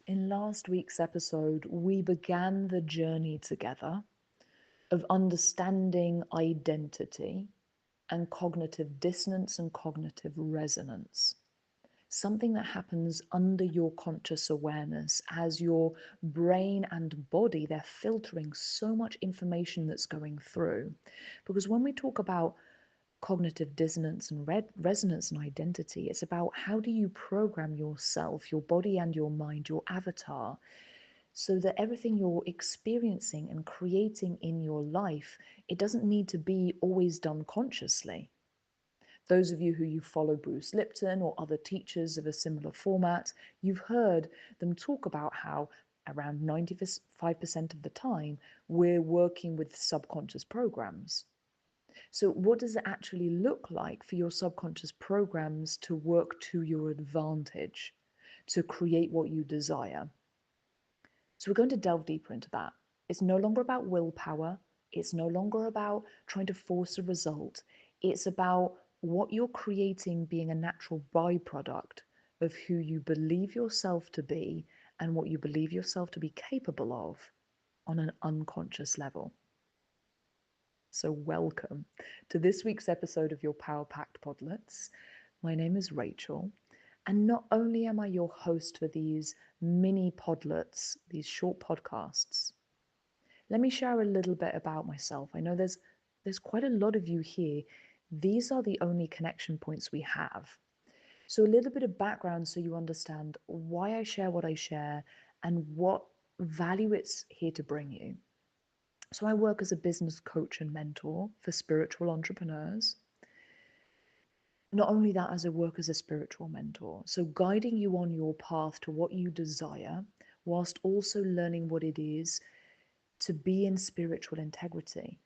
In last week's episode, we began the journey together of understanding identity and cognitive dissonance and cognitive resonance. Something that happens under your conscious awareness as your brain and body, they're filtering so much information that's going through. Because when we talk about cognitive dissonance and resonance and identity, it's about how do you program yourself, your body and your mind, your avatar, so that everything you're experiencing and creating in your life, it doesn't need to be always done consciously. Those of you who follow Bruce Lipton or other teachers of a similar format, you've heard them talk about how around 95% of the time we're working with subconscious programs. So what does it actually look like for your subconscious programs to work to your advantage, to create what you desire? So we're going to delve deeper into that. It's no longer about willpower. It's no longer about trying to force a result. It's about what you're creating being a natural byproduct of who you believe yourself to be and what you believe yourself to be capable of on an unconscious level. So welcome to this week's episode of your Power Packed Podlets. My name is Rachel, and not only am I your host for these mini podlets, these short podcasts, let me share a little bit about myself. I know there's quite a lot of you here. These are the only connection points we have. So a little bit of background so you understand why I share what I share and what value it's here to bring you. So I work as a business coach and mentor for spiritual entrepreneurs. Not only that, as I work as a spiritual mentor, so guiding you on your path to what you desire, whilst also learning what it is to be in spiritual integrity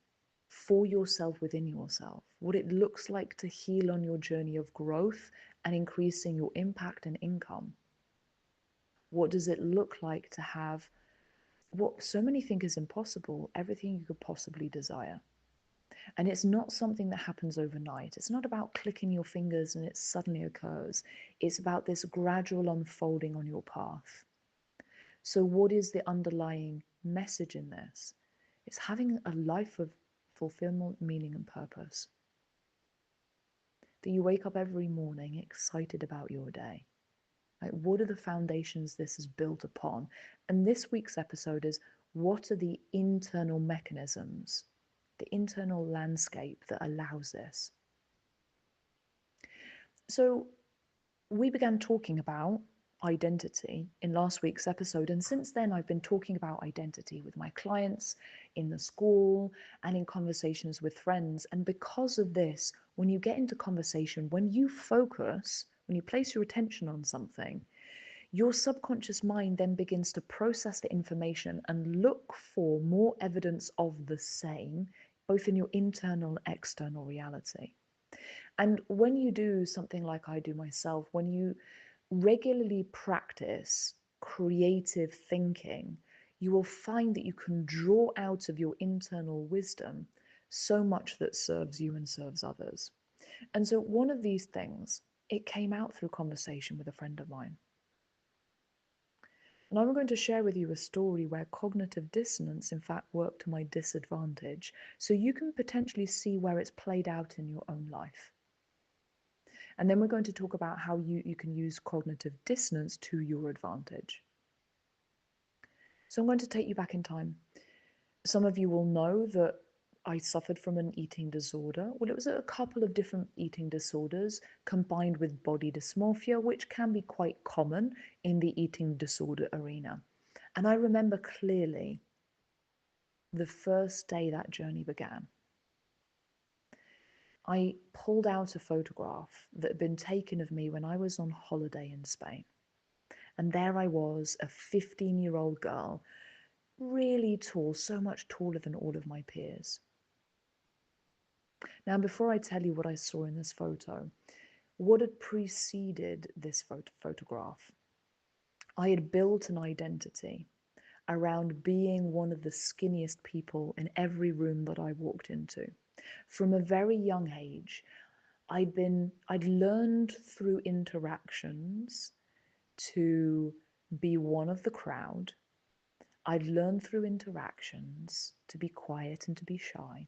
for yourself within yourself, what it looks like to heal on your journey of growth and increasing your impact and income. What does it look like to have what so many think is impossible, everything you could possibly desire? And it's not something that happens overnight. It's not about clicking your fingers and it suddenly occurs. It's about this gradual unfolding on your path. So what is the underlying message in this? It's having a life of fulfillment, meaning, and purpose. That you wake up every morning excited about your day. Like, what are the foundations this is built upon? And this week's episode is, what are the internal mechanisms, the internal landscape that allows this? So we began talking about identity in last week's episode, and since then I've been talking about identity with my clients, in the school, and in conversations with friends. And because of this, when you get into conversation, when you focus, when you place your attention on something, your subconscious mind then begins to process the information and look for more evidence of the same, both in your internal and external reality. And when you do something like I do myself, when you regularly practice creative thinking, you will find that you can draw out of your internal wisdom so much that serves you and serves others. And so one of these things, it came out through conversation with a friend of mine. And I'm going to share with you a story where cognitive dissonance, in fact, worked to my disadvantage, so you can potentially see where it's played out in your own life. And then we're going to talk about how you can use cognitive dissonance to your advantage. So I'm going to take you back in time. Some of you will know that I suffered from an eating disorder. Well, it was a couple of different eating disorders combined with body dysmorphia, which can be quite common in the eating disorder arena. And I remember clearly the first day that journey began. I pulled out a photograph that had been taken of me when I was on holiday in Spain. And there I was, a 15-year-old girl, really tall, so much taller than all of my peers. Now, before I tell you what I saw in this photo, what had preceded this photograph, I had built an identity around being one of the skinniest people in every room that I walked into. From a very young age, I'd learned through interactions to be one of the crowd. I'd learned through interactions to be quiet and to be shy.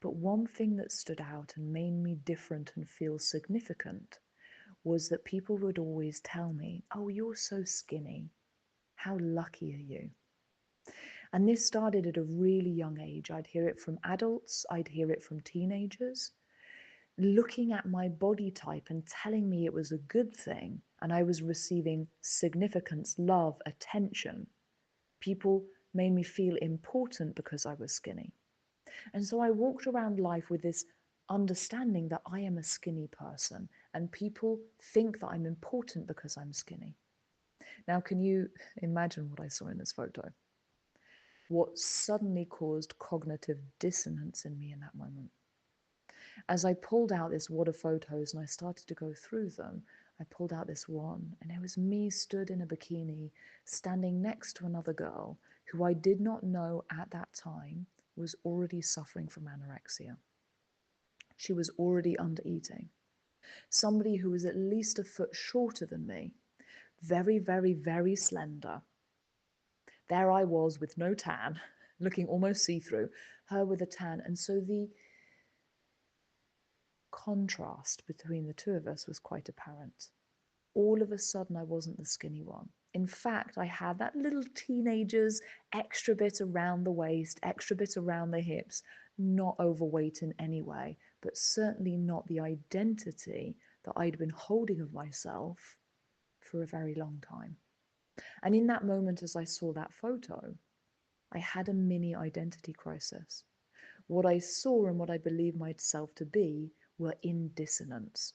But one thing that stood out and made me different and feel significant was that people would always tell me, "Oh, you're so skinny. How lucky are you?" And this started at a really young age. I'd hear it from adults, I'd hear it from teenagers, looking at my body type and telling me it was a good thing and I was receiving significance, love, attention. People made me feel important because I was skinny. And so I walked around life with this understanding that I am a skinny person and people think that I'm important because I'm skinny. Now, can you imagine what I saw in this photo? What suddenly caused cognitive dissonance in me in that moment? As I pulled out this wad of photos and I started to go through them, I pulled out this one, and it was me stood in a bikini, standing next to another girl who I did not know at that time was already suffering from anorexia. She was already under eating. Somebody who was at least a foot shorter than me, very, very, very slender. There I was with no tan, looking almost see-through, her with a tan. And so the contrast between the two of us was quite apparent. All of a sudden, I wasn't the skinny one. In fact, I had that little teenager's extra bit around the waist, extra bit around the hips, not overweight in any way, but certainly not the identity that I'd been holding of myself for a very long time. And in that moment, as I saw that photo, I had a mini identity crisis. What I saw and what I believed myself to be were in dissonance.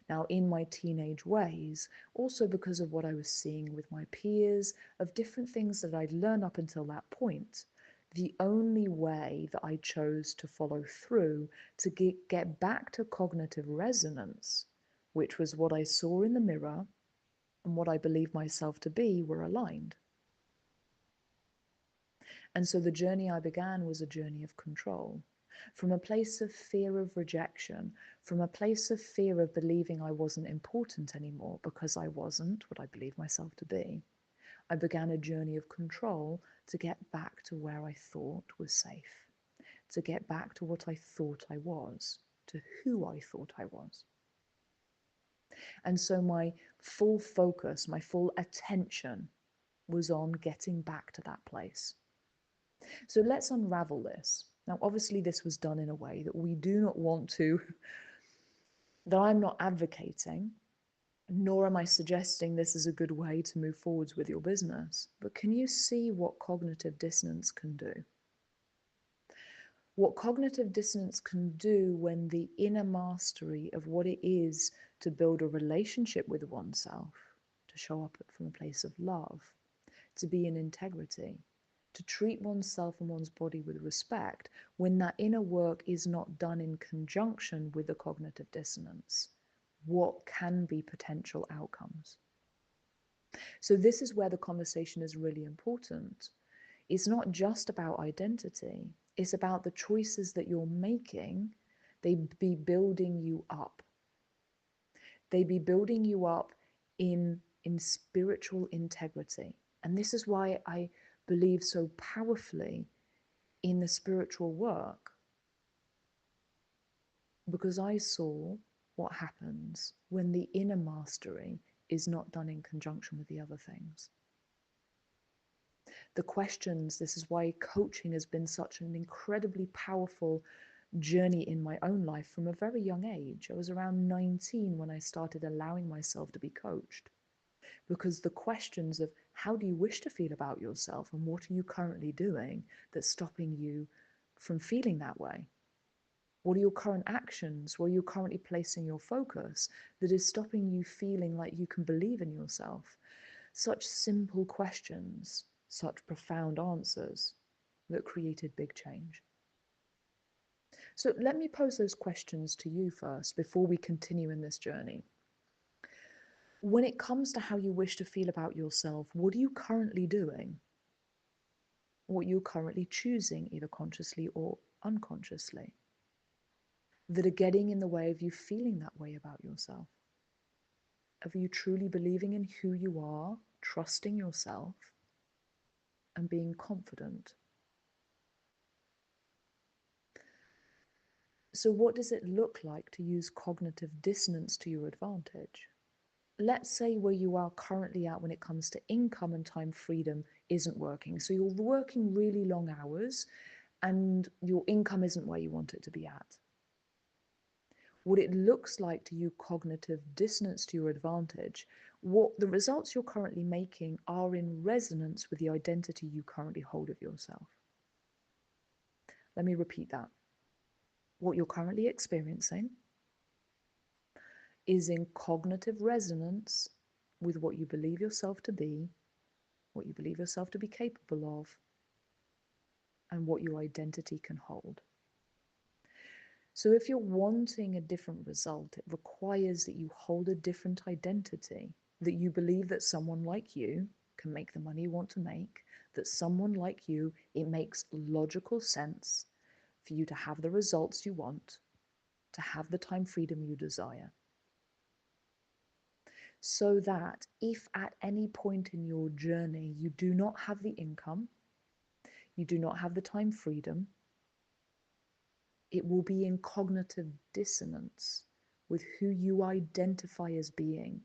Now, in my teenage ways, also because of what I was seeing with my peers, of different things that I'd learned up until that point, the only way that I chose to follow through to get back to cognitive resonance, which was what I saw in the mirror and what I believed myself to be, were aligned. And so the journey I began was a journey of control. From a place of fear of rejection, from a place of fear of believing I wasn't important anymore because I wasn't what I believed myself to be, I began a journey of control to get back to where I thought was safe, to get back to what I thought I was, to who I thought I was. And so my full focus, my full attention was on getting back to that place. So let's unravel this. Now, obviously, this was done in a way that we do not want to, that I'm not advocating, nor am I suggesting this is a good way to move forwards with your business. But can you see what cognitive dissonance can do? What cognitive dissonance can do when the inner mastery of what it is to build a relationship with oneself, to show up from a place of love, to be in integrity, to treat oneself and one's body with respect, when that inner work is not done in conjunction with the cognitive dissonance, what can be potential outcomes? So this is where the conversation is really important. It's not just about identity. It's about the choices that you're making. They be building you up. They be building you up in spiritual integrity. And this is why I believe so powerfully in the spiritual work, because I saw what happens when the inner mastery is not done in conjunction with the other things. The questions, this is why coaching has been such an incredibly powerful journey in my own life from a very young age. I was around 19 when I started allowing myself to be coached. Because the questions of how do you wish to feel about yourself and what are you currently doing that's stopping you from feeling that way? What are your current actions? Where you're currently placing your focus that is stopping you feeling like you can believe in yourself? Such simple questions, such profound answers that created big change. So let me pose those questions to you first before we continue in this journey. When it comes to how you wish to feel about yourself, what are you currently doing? What you're currently choosing, either consciously or unconsciously, that are getting in the way of you feeling that way about yourself? of you truly believing in who you are, trusting yourself, and being confident. So what does it look like to use cognitive dissonance to your advantage? Let's say where you are currently at when it comes to income and time freedom isn't working. So you're working really long hours and your income isn't where you want it to be at. What it looks like to use cognitive dissonance to your advantage, what the results you're currently making are in resonance with the identity you currently hold of yourself. Let me repeat that. What you're currently experiencing is in cognitive resonance with what you believe yourself to be, what you believe yourself to be capable of, and what your identity can hold. So if you're wanting a different result, it requires that you hold a different identity, that you believe that someone like you can make the money you want to make, that someone like you, it makes logical sense for you to have the results you want, to have the time freedom you desire. So that if at any point in your journey you do not have the income, you do not have the time freedom, it will be in cognitive dissonance with who you identify as being.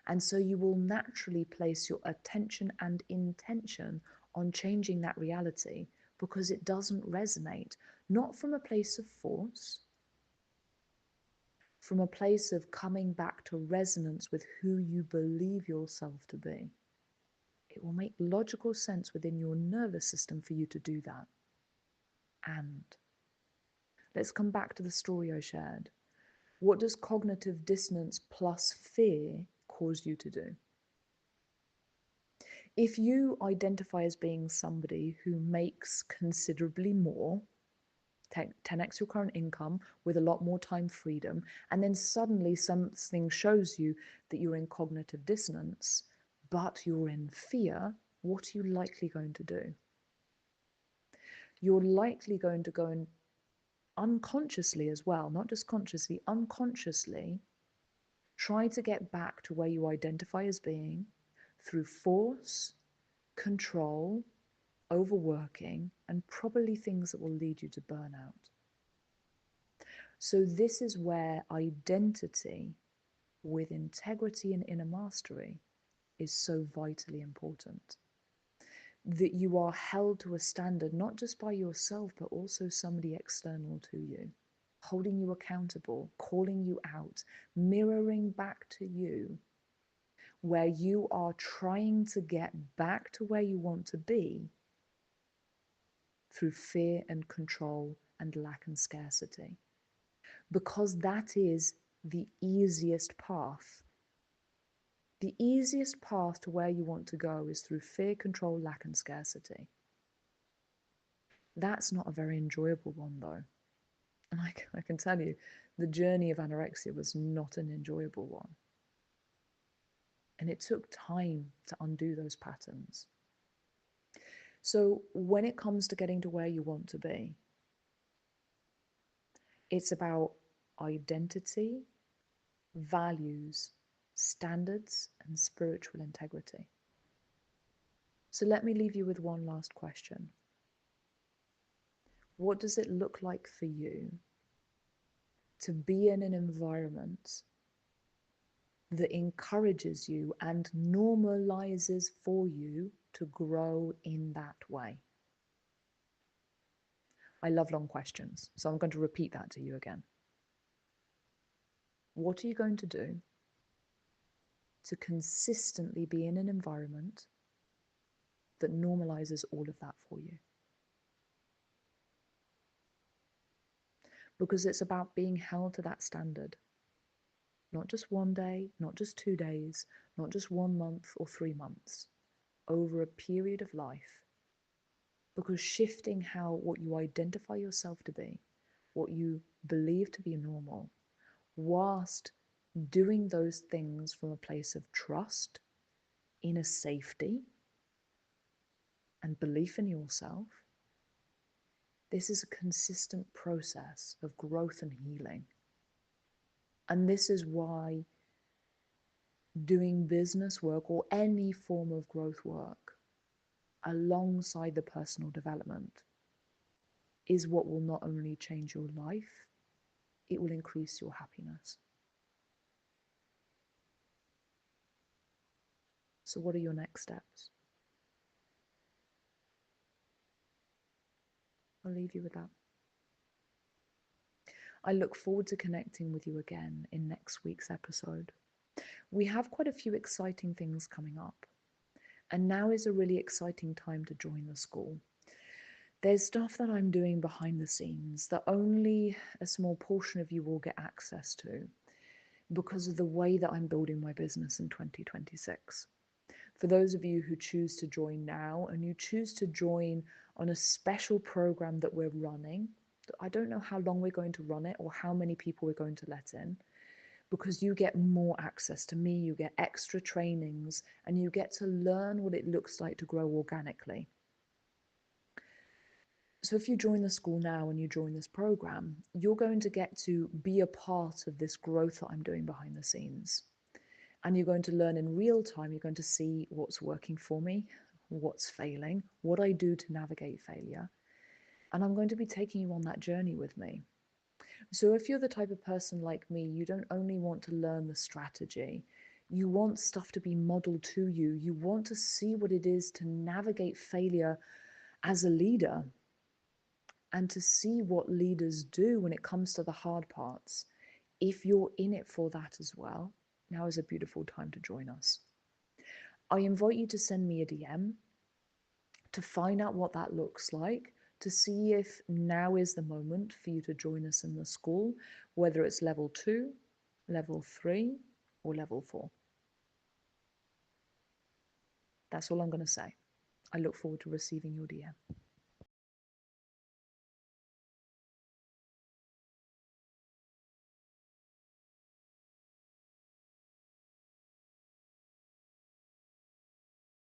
And so you will naturally place your attention and intention on changing that reality because it doesn't resonate, not from a place of force, from a place of coming back to resonance with who you believe yourself to be. It will make logical sense within your nervous system for you to do that. And let's come back to the story I shared. What does cognitive dissonance plus fear cause you to do? If you identify as being somebody who makes considerably more, 10x your current income with a lot more time freedom, and then suddenly something shows you that you're in cognitive dissonance, but you're in fear, what are you likely going to do? You're likely going to go and unconsciously as well, not just consciously, unconsciously, try to get back to where you identify as being through force, control, overworking, and probably things that will lead you to burnout. So this is where identity with integrity and inner mastery is so vitally important. That you are held to a standard, not just by yourself, but also somebody external to you, holding you accountable, calling you out, mirroring back to you, where you are trying to get back to where you want to be through fear and control and lack and scarcity. Because that is the easiest path. The easiest path to where you want to go is through fear, control, lack, and scarcity. That's not a very enjoyable one, though. And I can tell you, the journey of anorexia was not an enjoyable one. And it took time to undo those patterns. So when it comes to getting to where you want to be, it's about identity, values, standards, and spiritual integrity. So let me leave you with one last question. What does it look like for you to be in an environment that encourages you and normalizes for you to grow in that way? I love long questions, so I'm going to repeat that to you again. What are you going to do to consistently be in an environment that normalizes all of that for you? Because it's about being held to that standard. Not just one day, not just 2 days, not just 1 month or 3 months, over a period of life. Because shifting what you identify yourself to be, what you believe to be normal, whilst doing those things from a place of trust, inner safety, and belief in yourself, this is a consistent process of growth and healing. And this is why doing business work or any form of growth work alongside the personal development is what will not only change your life, it will increase your happiness. So, what are your next steps? I'll leave you with that. I look forward to connecting with you again in next week's episode. We have quite a few exciting things coming up, and now is a really exciting time to join the school. There's stuff that I'm doing behind the scenes that only a small portion of you will get access to because of the way that I'm building my business in 2026. For those of you who choose to join now and you choose to join on a special program that we're running, I don't know how long we're going to run it or how many people we're going to let in, because you get more access to me, you get extra trainings, and you get to learn what it looks like to grow organically. So if you join the school now and you join this program, you're going to get to be a part of this growth that I'm doing behind the scenes. And you're going to learn in real time. You're going to see what's working for me, what's failing, what I do to navigate failure. And I'm going to be taking you on that journey with me. So if you're the type of person like me, you don't only want to learn the strategy, you want stuff to be modeled to you. You want to see what it is to navigate failure as a leader and to see what leaders do when it comes to the hard parts. If you're in it for that as well, now is a beautiful time to join us. I invite you to send me a DM to find out what that looks like, to see if now is the moment for you to join us in the school, whether it's level 2, level 3, or level 4. That's all I'm going to say. I look forward to receiving your DM.